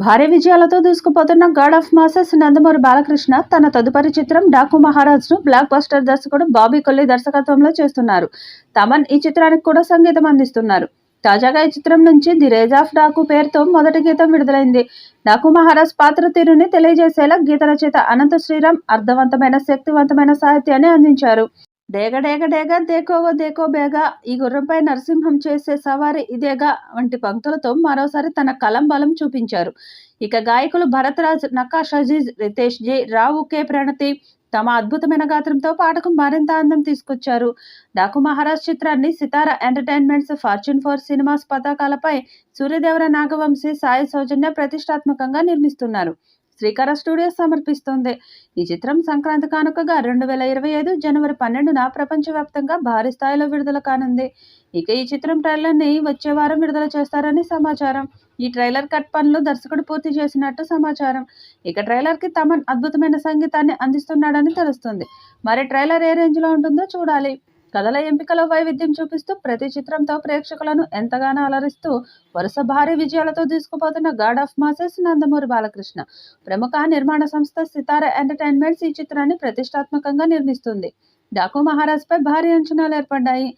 భారీ విజయాలతో దూసుకుపోతున్న god of masses Nandamuri Balakrishna తన తదుపరి చిత్రం డాకు మహారాజ్ ను బ్లాక్ బస్టర్ దర్శకుడు బాబీ కొల్లి దర్శకత్వంలో చేస్తున్నారు. తమన్ ఈ చిత్రానికి కూడా సంగీతం అందిస్తున్నారు. తాజాగా ఈ చిత్రం నుంచి ది రేజ్ ఆఫ్ డాకు పేరుతో మొదటి గీతం విడుదలైంది. డాకు మహారాజ్ పాత్ర తీరుని తెలియజేసేలా గీత రచయిత అనంత శ్రీరామ్ అర్థవంతమైన శక్తివంతమైన సాహిత్యాన్ని అందించారు. డేగ డేగ డేగ దేకోవ దేకో బేగా, ఈ గుర్రంపై నరసింహం చేసే సవారి ఇదేగా వంటి పంక్తులతో మరోసారి తన కలం బలం చూపించారు. ఇక గాయకులు భరత్ రాజ్, నకాష్ అజీజ్, రితేష్ జి, రావు కె ప్రణతి తమ అద్భుతమైన గాత్రంతో పాటకు మరింత అందం తీసుకొచ్చారు. డాకు మహారాజ్ చిత్రాన్ని సితారా ఎంటర్టైన్మెంట్స్, ఫార్చ్యూన్ 4 సినిమాస్ పతాకాలపై సూర్యదేవర నాగవంశీ, సాయి సౌజన్య ప్రతిష్టాత్మకంగా నిర్మిస్తున్నారు. శ్రీకర స్టూడియోస్ సమర్పిస్తోంది. ఈ చిత్రం సంక్రాంతి కానుకగా 2025 జనవరి 12న ప్రపంచవ్యాప్తంగా భారీ స్థాయిలో విడుదల కానుంది. ఇక ఈ చిత్రం ట్రైలర్ని వచ్చే వారం విడుదల చేస్తారని సమాచారం. ఈ ట్రైలర్ కట్ పనులు దర్శకుడు పూర్తి చేసినట్టు సమాచారం. ఇక ట్రైలర్కి తమన్ అద్భుతమైన సంగీతాన్ని అందిస్తున్నాడని తెలుస్తుంది. మరి ట్రైలర్ ఏ రేంజ్లో ఉంటుందో చూడాలి. కథల ఎంపికలో వైవిధ్యం చూపిస్తూ ప్రతి చిత్రంతో ప్రేక్షకులను ఎంతగానో అలరిస్తూ వరుస భారీ విజయాలతో దూసుకుపోతున్న god of masses Nandamuri Balakrishna. ప్రముఖ నిర్మాణ సంస్థ సితారా ఎంటర్టైన్మెంట్స్ ఈ చిత్రాన్ని ప్రతిష్టాత్మకంగా నిర్మిస్తుంది. డాకు మహారాజ్ పై భారీ అంచనాలు ఏర్పడ్డాయి.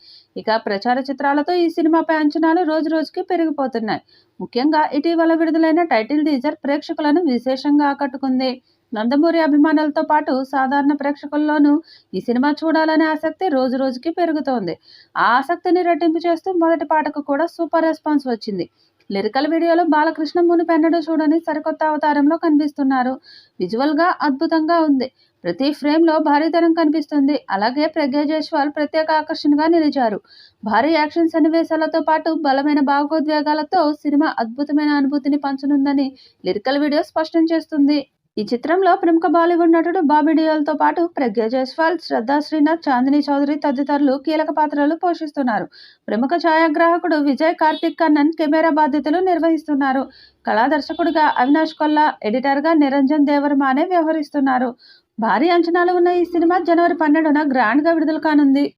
ఇక ప్రచార చిత్రాలతో ఈ సినిమాపై అంచనాలు రోజు రోజుకి పెరిగిపోతున్నాయి. ముఖ్యంగా ఇటీవల విడుదలైన టైటిల్ టీజర్ ప్రేక్షకులను విశేషంగా ఆకట్టుకుంది. నందమూరి అభిమానులతో పాటు సాధారణ ప్రేక్షకుల్లోనూ ఈ సినిమా చూడాలనే ఆసక్తి రోజు రోజుకి పెరుగుతోంది. ఆ ఆసక్తిని రెట్టింపు చేస్తూ మొదటి పాటకు కూడా సూపర్ రెస్పాన్స్ వచ్చింది. లిరికల్ వీడియోలో బాలకృష్ణ మునుపెన్నడూ చూడని సరికొత్త అవతారంలో కనిపిస్తున్నారు. విజువల్గా అద్భుతంగా ఉంది. ప్రతి ఫ్రేమ్లో భారీతనం కనిపిస్తుంది. అలాగే ప్రజ్ఞా జైస్వాల్ ప్రత్యేక ఆకర్షణగా నిలిచారు. భారీ యాక్షన్ సన్నివేశాలతో పాటు బలమైన భావోద్వేగాలతో సినిమా అద్భుతమైన అనుభూతిని పంచనుందని లిరికల్ వీడియో స్పష్టం చేస్తుంది. ఈ చిత్రంలో ప్రముఖ బాలీవుడ్ నటుడు బాబీ డియోల్తో పాటు ప్రజ్ఞా జైస్వాల్, శ్రద్ధా శ్రీనాథ్, చాందినీ చౌదరి తదితరులు కీలక పాత్రలు పోషిస్తున్నారు. ప్రముఖ ఛాయాగ్రాహకుడు విజయ్ కార్తిక్ కన్నన్ కెమెరా బాధ్యతలు నిర్వహిస్తున్నారు. కళా దర్శకుడిగా అవినాష్ కొల్లా, ఎడిటర్గా నిరంజన్ దేవరమానే వ్యవహరిస్తున్నారు. భారీ అంచనాలు ఉన్న ఈ సినిమా జనవరి 12న గ్రాండ్గా విడుదల కానుంది.